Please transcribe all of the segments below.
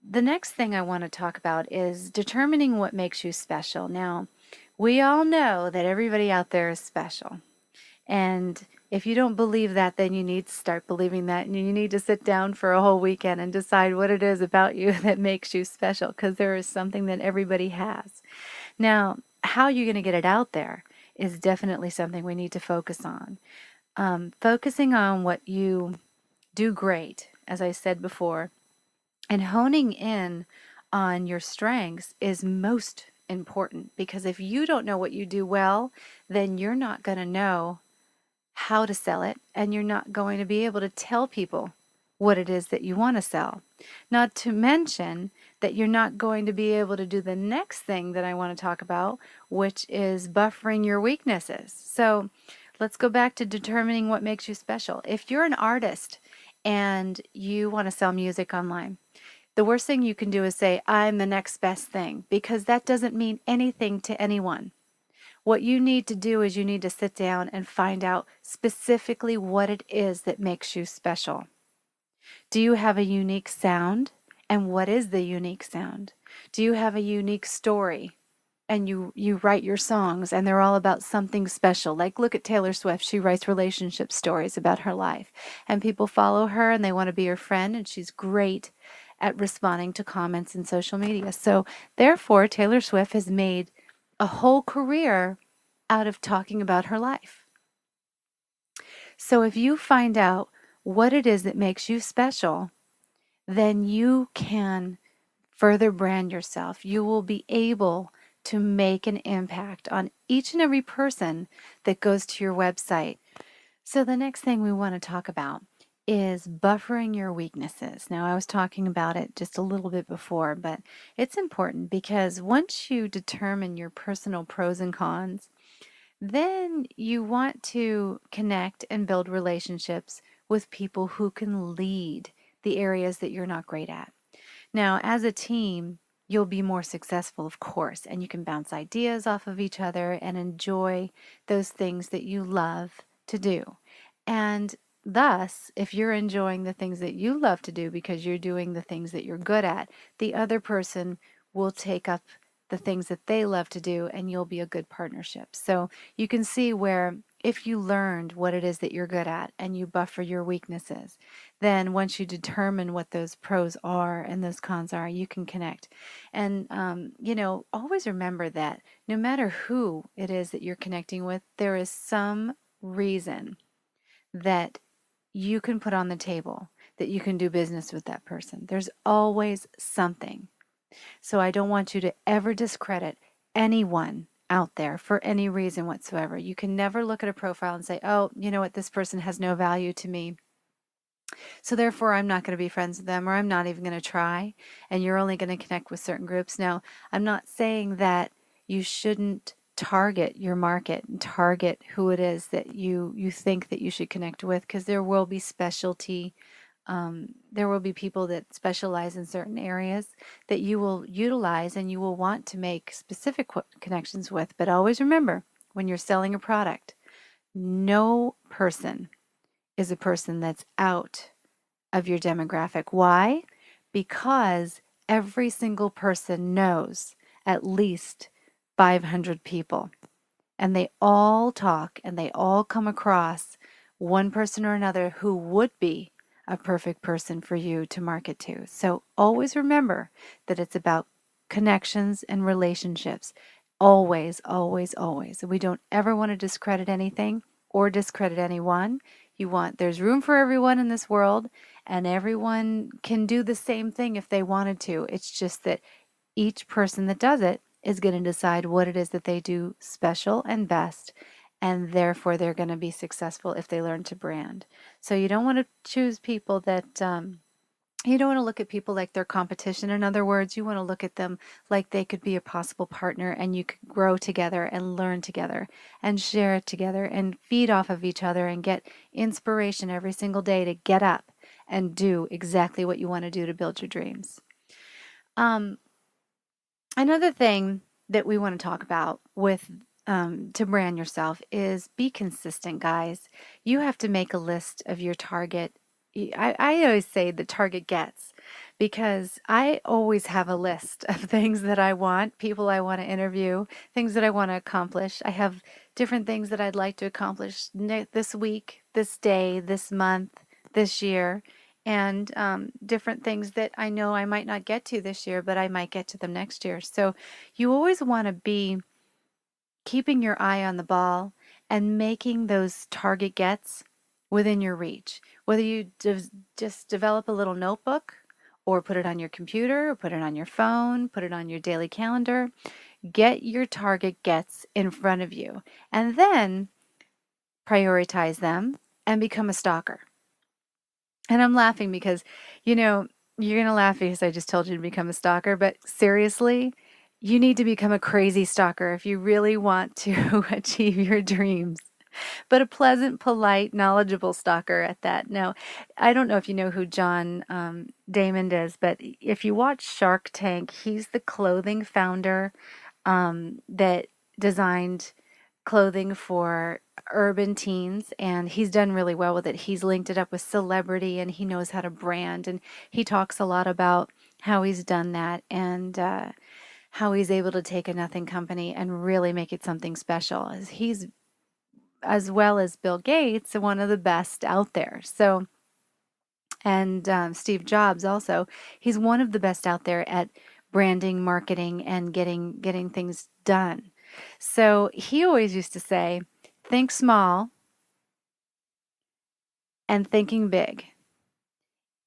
The next thing I want to talk about is determining what makes you special. Now, we all know that everybody out there is special. And if you don't believe that, then you need to start believing that. And you need to sit down for a whole weekend and decide what it is about you that makes you special, because there is something that everybody has. Now, how you're going to get it out there is definitely something we need to focus on. Focusing on what you do great, as I said before, and honing in on your strengths is most important, because if you don't know what you do well, then you're not going to know how to sell it, and you're not going to be able to tell people what it is that you want to sell. Not to mention that you're not going to be able to do the next thing that I want to talk about, which is buffering your weaknesses. So let's go back to determining what makes you special. If you're an artist and you want to sell music online, the worst thing you can do is say, I'm the next best thing, because that doesn't mean anything to anyone. What you need to do is you need to sit down and find out specifically what it is that makes you special. Do you have a unique sound? And what is the unique sound? Do you have a unique story? And you write your songs and they're all about something special. Like, look at Taylor Swift. She writes relationship stories about her life. And people follow her and they want to be her friend, and she's great at responding to comments in social media. So, therefore, Taylor Swift has made a whole career out of talking about her life. So if you find out what it is that makes you special, then you can further brand yourself. You will be able to make an impact on each and every person that goes to your website. So the next thing we want to talk about is buffering your weaknesses. Now, I was talking about it just a little bit before, but it's important because once you determine your personal pros and cons, then you want to connect and build relationships with people who can lead the areas that you're not great at. Now, as a team, you'll be more successful, of course, and you can bounce ideas off of each other and enjoy those things that you love to do. And thus, if you're enjoying the things that you love to do because you're doing the things that you're good at, the other person will take up the things that they love to do, and you'll be a good partnership. So you can see where if you learned what it is that you're good at and you buffer your weaknesses, then once you determine what those pros are and those cons are, you can connect. And, always remember that no matter who it is that you're connecting with, there is some reason that you can put on the table that you can do business with that person. There's always something. So I don't want you to ever discredit anyone out there for any reason whatsoever. You can never look at a profile and say, oh, you know what, this person has no value to me, so therefore I'm not going to be friends with them, or I'm not even going to try, and you're only going to connect with certain groups. Now, I'm not saying that you shouldn't target your market and target who it is that you think that you should connect with, because there will be specialty. There will be people that specialize in certain areas that you will utilize and you will want to make specific connections with. But always remember, when you're selling a product, no person is a person that's out of your demographic. Why? Because every single person knows at least 500 people, and they all talk and they all come across one person or another who would be a perfect person for you to market to. So always remember that it's about connections and relationships. Always, always, always. We don't ever want to discredit anything or discredit anyone. There's room for everyone in this world, and everyone can do the same thing if they wanted to. It's just that each person that does it is going to decide what it is that they do special and best, and therefore they're going to be successful if they learn to brand. So you don't want to choose people that you don't want to look at people like their competition. In other words, you want to look at them like they could be a possible partner, and you could grow together and learn together and share it together and feed off of each other and get inspiration every single day to get up and do exactly what you want to do to build your dreams. Um, Another thing that we want to talk about with to brand yourself is be consistent, guys. You have to make a list of your target. I always say the target gets, because I always have a list of things that I want, people I want to interview, things that I want to accomplish. I have different things that I'd like to accomplish this week, this day, this month, this year, and different things that I know I might not get to this year, but I might get to them next year. So you always want to be keeping your eye on the ball and making those target gets within your reach. Whether you just develop a little notebook or put it on your computer or put it on your phone, put it on your daily calendar, get your target gets in front of you and then prioritize them and become a stalker. And I'm laughing because, you know, you're going to laugh because I just told you to become a stalker, but seriously, you need to become a crazy stalker if you really want to achieve your dreams. But a pleasant, polite, knowledgeable stalker at that. Now, I don't know if you know who John Damon is, but if you watch Shark Tank, he's the clothing founder that designed clothing for urban teens, and he's done really well with it. He's linked it up with celebrity and he knows how to brand, and he talks a lot about how he's done that and how he's able to take a nothing company and really make it something special. As he's, as well as Bill Gates, one of the best out there. So, and Steve Jobs also, he's one of the best out there at branding, marketing, and getting things done. So he always used to say, think small and thinking big.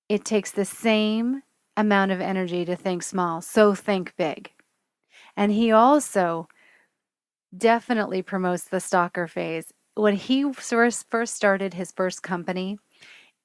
It takes the same amount of energy to think small, so think big. And he also definitely promotes the stalker phase. When he first started his first company,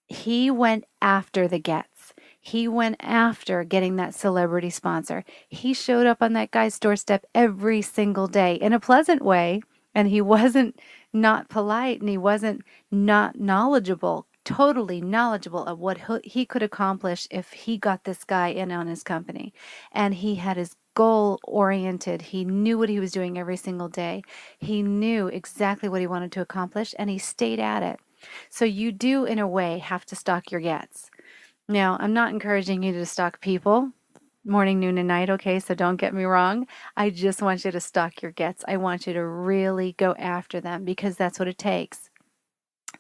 he went after the gets. He went after getting that celebrity sponsor. He showed up on that guy's doorstep every single day in a pleasant way, and he wasn't not polite and he wasn't not knowledgeable, totally knowledgeable of what he could accomplish if he got this guy in on his company. And he had his goal oriented. He knew what he was doing every single day. He knew exactly what he wanted to accomplish and he stayed at it. So you do, in a way, have to stalk your gets. Now, I'm not encouraging you to stalk people morning, noon, and night, okay? So don't get me wrong. I just want you to stalk your gets. I want you to really go after them because that's what it takes.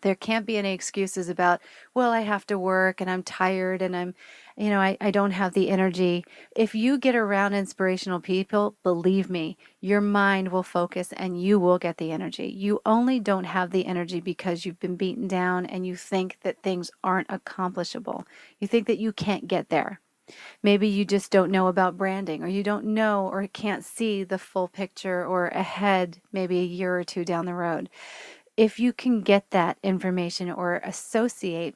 There can't be any excuses about, well, I have to work and I'm tired and I don't have the energy. If you get around inspirational people, believe me, your mind will focus and you will get the energy. You only don't have the energy because you've been beaten down and you think that things aren't accomplishable. You think that you can't get there. Maybe you just don't know about branding, or you don't know or can't see the full picture or ahead, maybe a year or two down the road. If you can get that information or associate,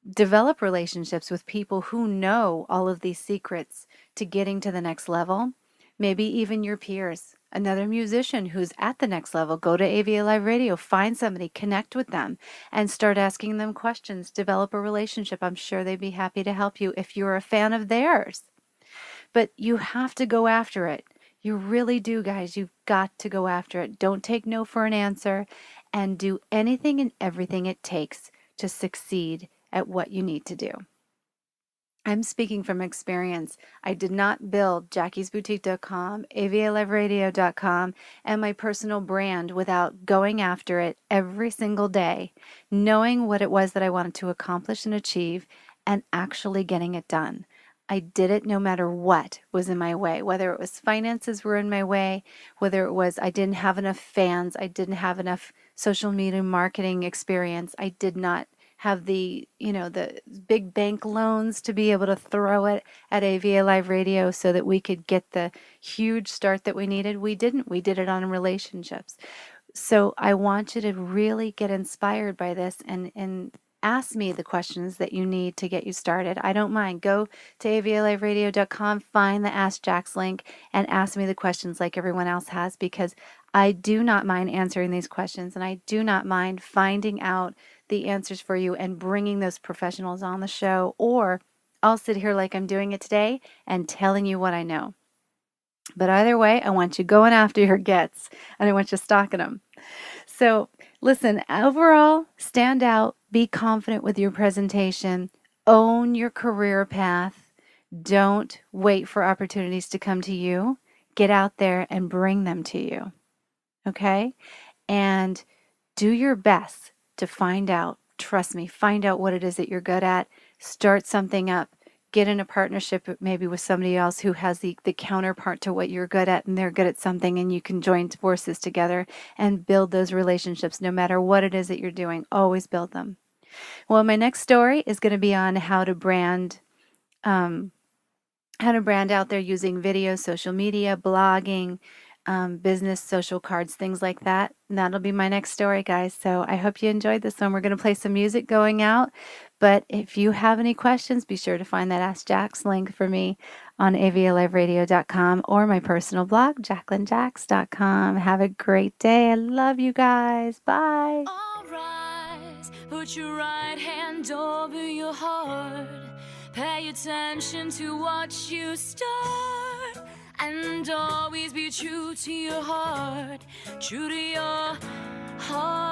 develop relationships with people who know all of these secrets to getting to the next level, maybe even your peers, another musician who's at the next level, go to AVA Live Radio, find somebody, connect with them, and start asking them questions, develop a relationship. I'm sure they'd be happy to help you if you're a fan of theirs. But you have to go after it. You really do, guys. You've got to go after it. Don't take no for an answer and do anything and everything it takes to succeed at what you need to do. I'm speaking from experience. I did not build jackiesboutique.com, avaliveradio.com, and my personal brand without going after it every single day, knowing what it was that I wanted to accomplish and achieve, and actually getting it done. I did it no matter what was in my way, whether it was finances were in my way, whether it was I didn't have enough fans, I didn't have enough social media marketing experience, I did not have the big bank loans to be able to throw it at AVA Live Radio so that we could get the huge start that we needed. We didn't. We did it on relationships. So I want you to really get inspired by this and ask me the questions that you need to get you started. I don't mind. Go to avaliveradio.com, find the Ask Jax link, and ask me the questions like everyone else has, because I do not mind answering these questions, and I do not mind finding out the answers for you and bringing those professionals on the show, or I'll sit here like I'm doing it today and telling you what I know. But either way, I want you going after your gets and I want you stalking them. So listen, overall, stand out, be confident with your presentation, own your career path, Don't wait for opportunities to come to you. Get out there and bring them to you. Okay? And do your best to find out, trust me, find out what it is that you're good at, start something up, get in a partnership maybe with somebody else who has the counterpart to what you're good at and they're good at something, and you can join forces together and build those relationships no matter what it is that you're doing. Always build them. Well, my next story is going to be on um, how to brand out there using video, social media, blogging, business, social cards, things like that. And that'll be my next story, guys. So I hope you enjoyed this one. We're going to play some music going out. But if you have any questions, be sure to find that Ask Jax link for me on avliveradio.com or my personal blog, JacquelineJax.com. Have a great day. I love you guys. Bye. All rise, put your right hand over your heart. Pay attention to what you start, and always be true to your heart, true to your heart.